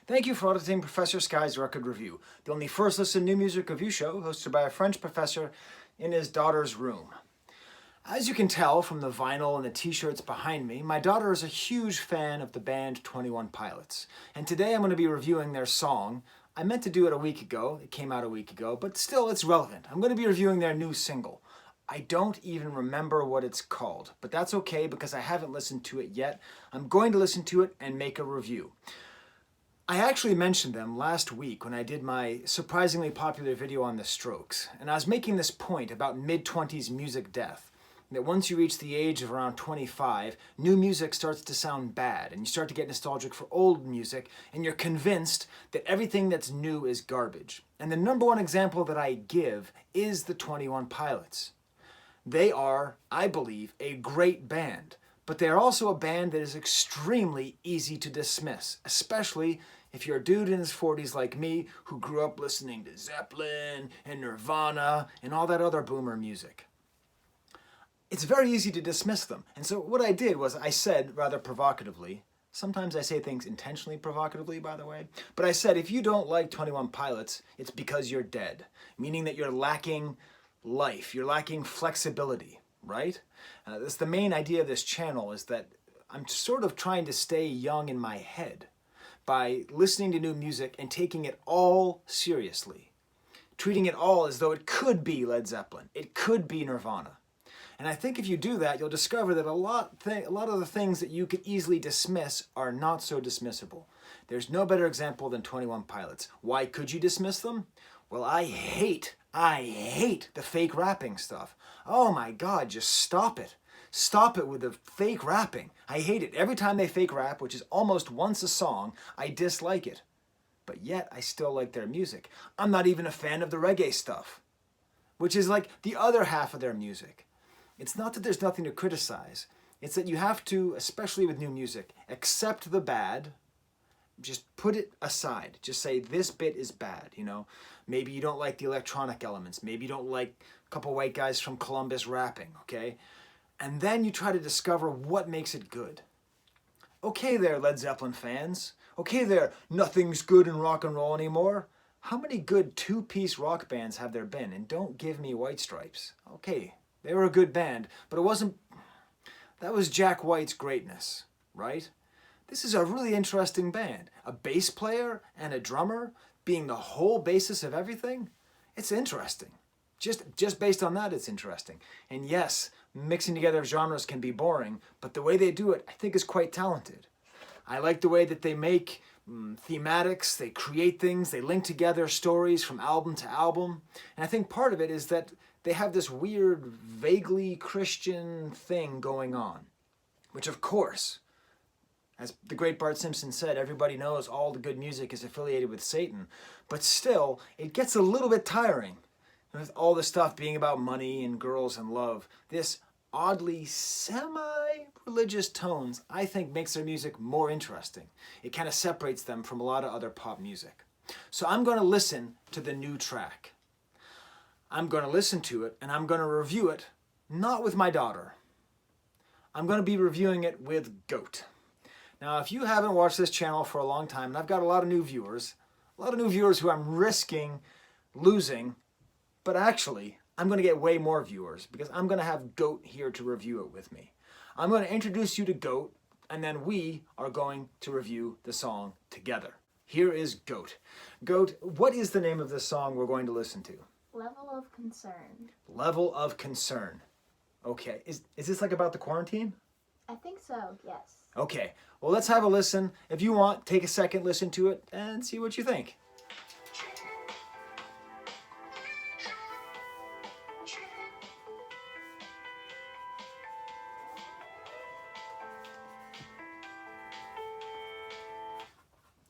Thank you for auditing Professor Skye's Record Review, the only first listen new music review show hosted by a French professor in his daughter's room. As you can tell from the vinyl and the t-shirts behind me, my daughter is a huge fan of the band 21 Pilots. And today I'm going to be reviewing their song. I meant to do it a week ago, it came out a week ago, but still it's relevant. I'm going to be reviewing their new single. I don't even remember what it's called, but that's okay because I haven't listened to it yet. I'm going to listen to it and make a review. I actually mentioned them last week when I did my surprisingly popular video on the Strokes, and I was making this point about mid-20s music death, that once you reach the age of around 25, new music starts to sound bad, and you start to get nostalgic for old music, and you're convinced that everything that's new is garbage. And the number one example that I give is the 21 Pilots. They are, I believe, a great band, but they're also a band that is extremely easy to dismiss, especially if you're a dude in his 40s like me who grew up listening to Zeppelin and Nirvana and all that other boomer music. It's very easy to dismiss them. And so what I did was I said rather provocatively, sometimes I say things intentionally provocatively, by the way, but I said if you don't like 21 Pilots, it's because you're dead, meaning that you're lacking life, you're lacking flexibility, right? That's the main idea of this channel, is that I'm sort of trying to stay young in my head by listening to new music and taking it all seriously, treating it all as though it could be Led Zeppelin, it could be Nirvana. And I think if you do that, you'll discover that a lot of the things that you could easily dismiss are not so dismissible. There's no better example than 21 Pilots. Why could you dismiss them? Well, I hate the fake rapping stuff. Oh my God, just stop it. Stop it with the fake rapping. I hate it. Every time they fake rap, which is almost once a song, I dislike it. But yet, I still like their music. I'm not even a fan of the reggae stuff, which is like the other half of their music. It's not that there's nothing to criticize. It's that you have to, especially with new music, accept the bad, just put it aside. Just say, this bit is bad, you know? Maybe you don't like the electronic elements. Maybe you don't like a couple white guys from Columbus rapping, okay? And then you try to discover what makes it good. Okay there, Led Zeppelin fans. Okay there, nothing's good in rock and roll anymore. How many good two-piece rock bands have there been? And don't give me White Stripes. Okay, they were a good band, but it wasn't... That was Jack White's greatness, right? This is a really interesting band. A bass player and a drummer being the whole basis of everything? It's interesting. Just based on that, it's interesting. And yes, mixing together genres can be boring, but the way they do it, I think, is quite talented. I like the way that they make thematics, they create things, they link together stories from album to album. And I think part of it is that they have this weird, vaguely Christian thing going on, which of course, as the great Bart Simpson said, everybody knows all the good music is affiliated with Satan, but still, it gets a little bit tiring. With all the stuff being about money and girls and love, this oddly semi-religious tones, I think, makes their music more interesting. It kind of separates them from a lot of other pop music. So I'm going to listen to the new track. I'm going to listen to it, and I'm going to review it, not with my daughter. I'm going to be reviewing it with Goat. Now, if you haven't watched this channel for a long time, and I've got a lot of new viewers who I'm risking losing, but actually, I'm going to get way more viewers because I'm going to have Goat here to review it with me. I'm going to introduce you to Goat, and then we are going to review the song together. Here is Goat. Goat, what is the name of the song we're going to listen to? Level of Concern. Level of Concern. Okay. Is this like about the quarantine? I think so, yes. Okay. Well, let's have a listen. If you want, take a second, listen to it, and see what you think.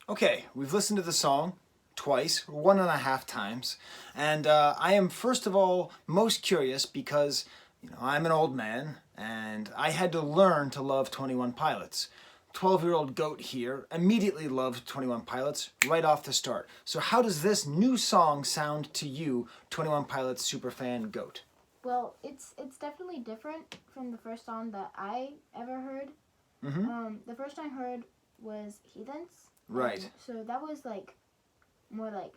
Okay, we've listened to the song twice, 1.5 times, and I am first of all most curious because, you know, I'm an old man and I had to learn to love 21 Pilots. 12-year-old Goat here immediately loved 21 Pilots right off the start. So how does this new song sound to you, 21 Pilots superfan Goat? Well, it's definitely different from the first song that I ever heard. Mm-hmm. The first I heard was Heathens. Right. And so that was like more like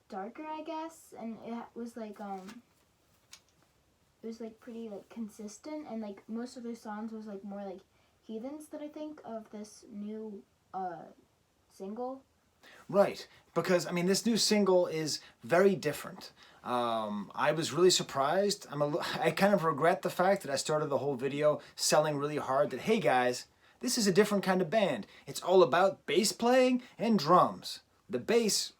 darker, I guess, and it was like pretty like consistent, and like most of their songs was like more like heathens that I think of this new single. Right, because I mean, this new single is very different. I was really surprised. I kind of regret the fact that I started the whole video selling really hard that, hey guys, this is a different kind of band. It's all about bass playing and drums. The bass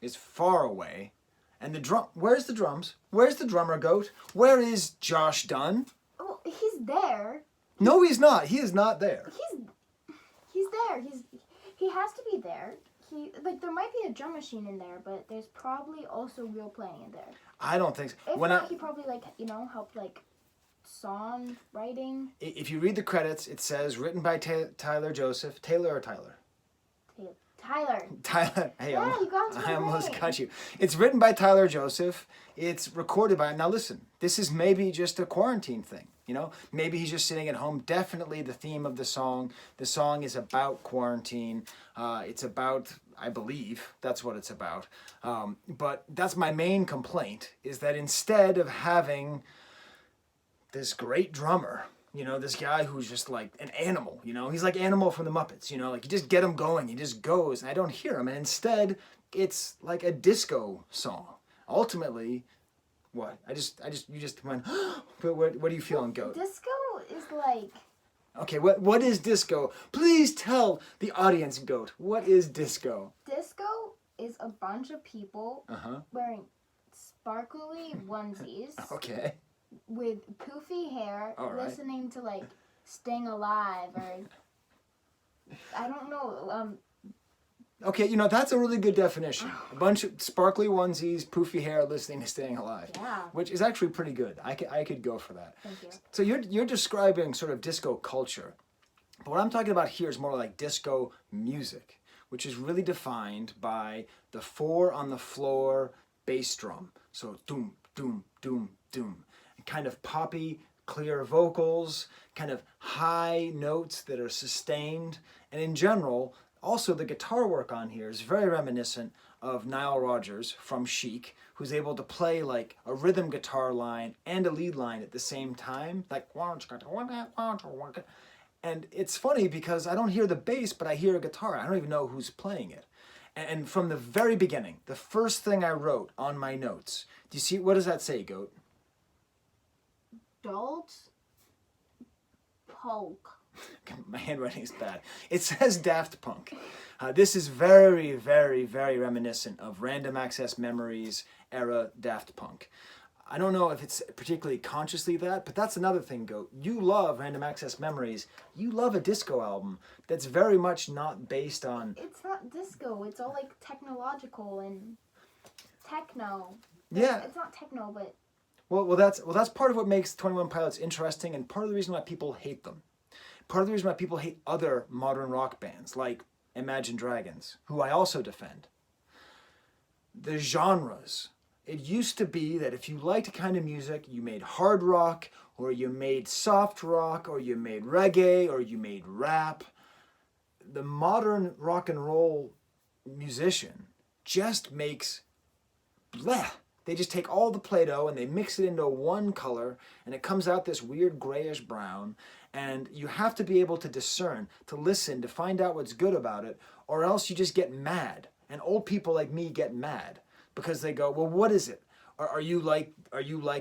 is far away, and the drum. Where's the drums? Where's the drummer, Goat? Where is Josh Dunn? Oh, he's there. No, he's not. He is not there. He's there. He has to be there. There might be a drum machine in there, but there's probably also real playing in there. I don't think so. If not, he probably helped song writing. If you read the credits, it says written by Tyler Joseph. Taylor or Tyler? Tyler. Tyler. Hey, Yeah, you got to I the almost name. got you. It's written by Tyler Joseph. It's recorded by. Now listen, this is maybe just a quarantine thing. You know, maybe he's just sitting at home. Definitely the theme of the song. The song is about quarantine. It's about, I believe, that's what it's about. But that's my main complaint, is that instead of having this great drummer, you know, this guy who's just like an animal, you know, he's like Animal from the Muppets, you know, like you just get him going, he just goes, and I don't hear him. And instead, it's like a disco song. Ultimately, what? You just went, what are you feeling, Goat? Disco is like... Okay, what is disco? Please tell the audience, Goat, what is disco? Disco is a bunch of people wearing sparkly onesies. Okay. With poofy hair, All right. listening to like Staying Alive or I don't know. Okay, you know, that's a really good definition. A bunch of sparkly onesies, poofy hair, listening to Staying Alive. Yeah. Which is actually pretty good. I could go for that. Thank you. So you're describing sort of disco culture. But what I'm talking about here is more like disco music, which is really defined by the 4 on the floor bass drum. So doom, doom, doom, doom. Kind of poppy, clear vocals, kind of high notes that are sustained. And in general, also the guitar work on here is very reminiscent of Nile Rodgers from Chic, who's able to play like a rhythm guitar line and a lead line at the same time. Like, and it's funny because I don't hear the bass, but I hear a guitar. I don't even know who's playing it. And from the very beginning, the first thing I wrote on my notes, do you see, what does that say, Goat? Adult Polk. My handwriting is bad. It says Daft Punk. This is very, very, very reminiscent of Random Access Memories era Daft Punk. I don't know if it's particularly consciously that, but that's another thing, Goat. You love Random Access Memories. You love a disco album that's very much not based on... It's not disco. It's all like technological and techno. Yeah. It's not techno, but... Well, that's part of what makes 21 Pilots interesting, and part of the reason why people hate them. Part of the reason why people hate other modern rock bands like Imagine Dragons, who I also defend. The genres. It used to be that if you liked a kind of music, you made hard rock, or you made soft rock, or you made reggae, or you made rap. The modern rock and roll musician just makes bleh. They just take all the Play-Doh and they mix it into one color, and it comes out this weird grayish brown. And you have to be able to discern, to listen, to find out what's good about it, or else you just get mad. And old people like me get mad because they go, well, what is it? Are you like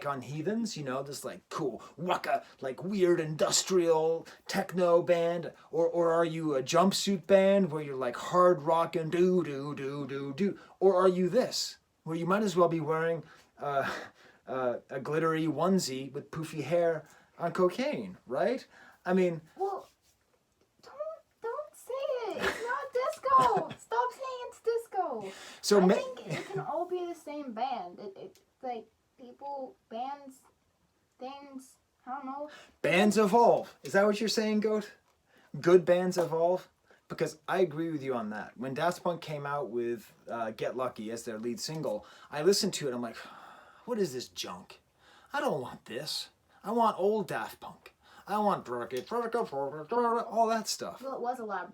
on Heathens? You know, this like cool waka, like weird industrial techno band, or are you a jumpsuit band where you're like hard rock and do do do do do, or are you this? Where you might as well be wearing a glittery onesie with poofy hair on cocaine, right? I mean... Well, don't say it. It's not disco. Stop saying it's disco. So I think it can all be the same band. It's like people, bands, things, I don't know. Bands evolve. Is that what you're saying, Goat? Good bands evolve? Because I agree with you on that. When Daft Punk came out with Get Lucky as their lead single, I listened to it, I'm like, what is this junk? I don't want this. I want old Daft Punk. I want all that stuff. Well, it was a lot.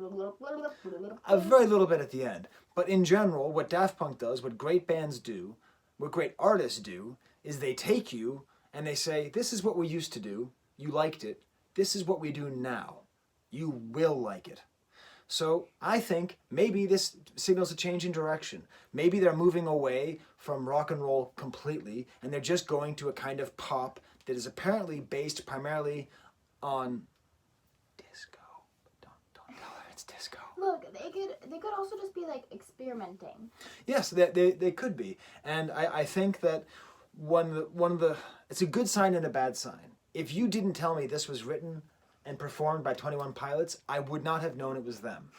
A very little bit at the end. But in general, what Daft Punk does, what great bands do, what great artists do, is they take you and they say, this is what we used to do. You liked it. This is what we do now. You will like it. So I think maybe this signals a change in direction. Maybe they're moving away from rock and roll completely, and they're just going to a kind of pop that is apparently based primarily on disco. Don't tell her it's disco. Look, they could also just be like experimenting. Yes, they could be, and I think that one of the it's a good sign and a bad sign. If you didn't tell me this was written and performed by 21 Pilots, I would not have known it was them.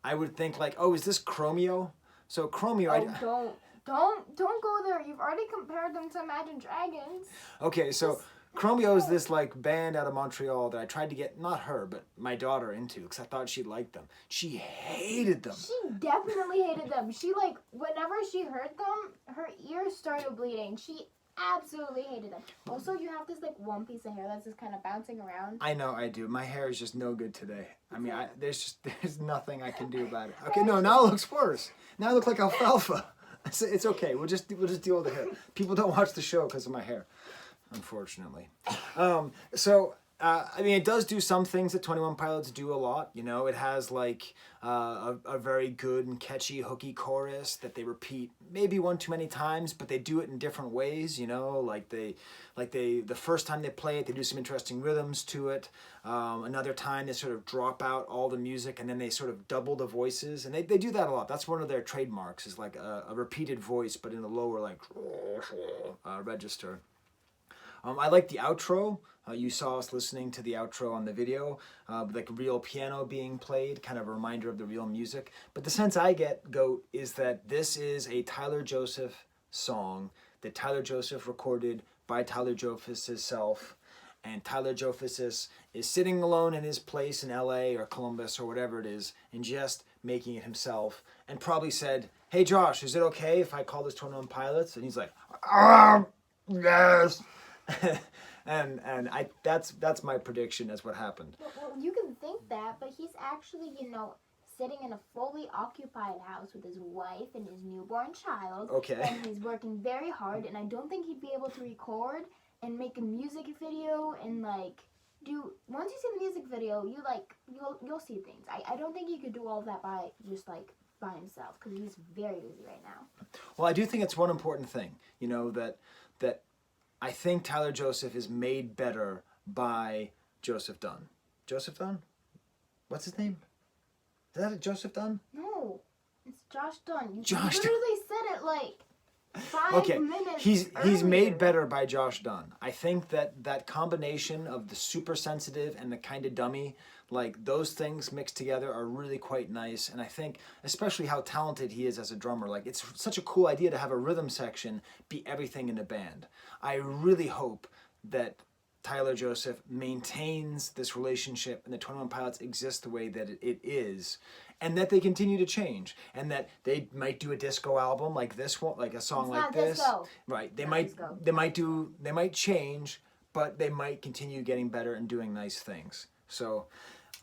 I would think like, oh, is this Chromeo? So Chromeo. Oh, don't go there. You've already compared them to Imagine Dragons. Okay, so Chromeo is this like band out of Montreal that I tried to get, not her, but my daughter into, because I thought she'd like them. She hated them. She definitely hated them. She like, whenever she heard them, her ears started bleeding. She absolutely hated them. Also, you have this like one piece of hair that's just kind of bouncing around. I know, I do. My hair is just no good today. I mean, there's nothing I can do about it. Okay, no, now it looks worse. Now I look like alfalfa. It's okay. We'll just deal with the hair. People don't watch the show because of my hair, unfortunately. I mean, it does do some things that 21 Pilots do a lot. You know, it has like a very good and catchy hooky chorus that they repeat maybe one too many times, but they do it in different ways. You know, like the first time they play it, they do some interesting rhythms to it. Another time they sort of drop out all the music and then they sort of double the voices, and they do that a lot. That's one of their trademarks, is like a repeated voice but in a lower like register. I like the outro. You saw us listening to the outro on the video, like real piano being played, kind of a reminder of the real music. But the sense I get, Goat, is that this is a Tyler Joseph song that Tyler Joseph recorded by Tyler Joseph himself. And Tyler Joseph is sitting alone in his place in LA or Columbus or whatever it is, and just making it himself. And probably said, hey Josh, is it okay if I call this 21 Pilots? And he's like, yes. and that's my prediction as what happened. Well, you can think that, but he's actually, sitting in a fully occupied house with his wife and his newborn child. Okay. And he's working very hard, and I don't think he'd be able to record and make a music video and once you see the music video, you'll see things. I don't think he could do all of that by himself, because he's very busy right now. Well, I do think it's one important thing, that I think Tyler Joseph is made better by Joseph Dunn. Joseph Dunn? What's his name? Is that Joseph Dunn? No, it's Josh Dunn. You Josh literally said it like 5 minutes He's earlier. made better by Josh Dunn. I think that combination of the super sensitive and the kind of dummy, like those things mixed together are really quite nice. And I think especially how talented he is as a drummer. Like, it's such a cool idea to have a rhythm section be everything in a band. I really hope that Tyler Joseph maintains this relationship and the 21 Pilots exist the way that it is, and that they continue to change, and that they might do a disco album like this one, like a song It's like not this. disco. Right. They Disco. might change, but they might continue getting better and doing nice things. So,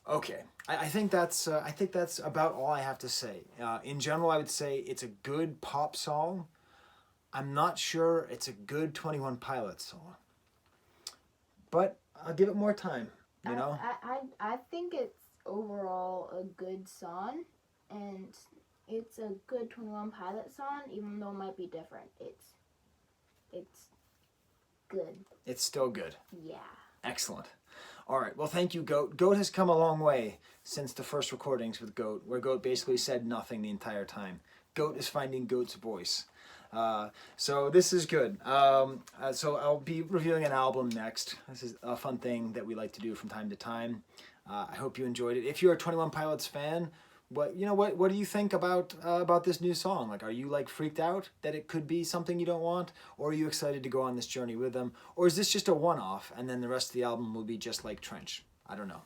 okay. I think that's about all I have to say. In general, I would say it's a good pop song. I'm not sure it's a good 21 Pilots song. But I'll give it more time, I think it's overall a good song, and it's a good 21 Pilot song, even though it might be different. It's good. It's still good. Yeah. Excellent. All right. Well, thank you, Goat. Goat has come a long way since the first recordings with Goat, where Goat basically said nothing the entire time. Goat is finding Goat's voice. So this is good. So I'll be reviewing an album next. This is a fun thing that we like to do from time to time. I hope you enjoyed it. If you're a 21 Pilots fan, what do you think about this new song? Like, are you freaked out that it could be something you don't want, or are you excited to go on this journey with them, or is this just a one-off and then the rest of the album will be just like Trench? I don't know.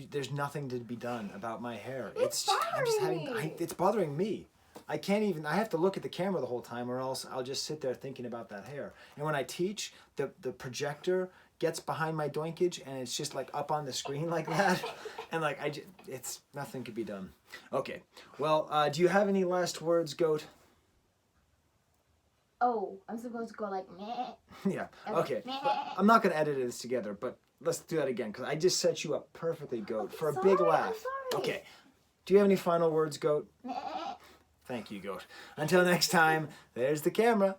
There's nothing to be done about my hair. It's bothering me. It's bothering me. I have to look at the camera the whole time, or else I'll just sit there thinking about that hair. And when I teach, the projector gets behind my doinkage and it's just like up on the screen like that. And like, it's nothing could be done. Okay, well, do you have any last words, Goat? Oh, I'm supposed to go like meh. Yeah, okay. I'm not gonna edit this together, but let's do that again, because I just set you up perfectly, Goat, for a big laugh. I'm sorry. Okay, do you have any final words, Goat? Meh. Thank you, Goat. Until next time, there's the camera.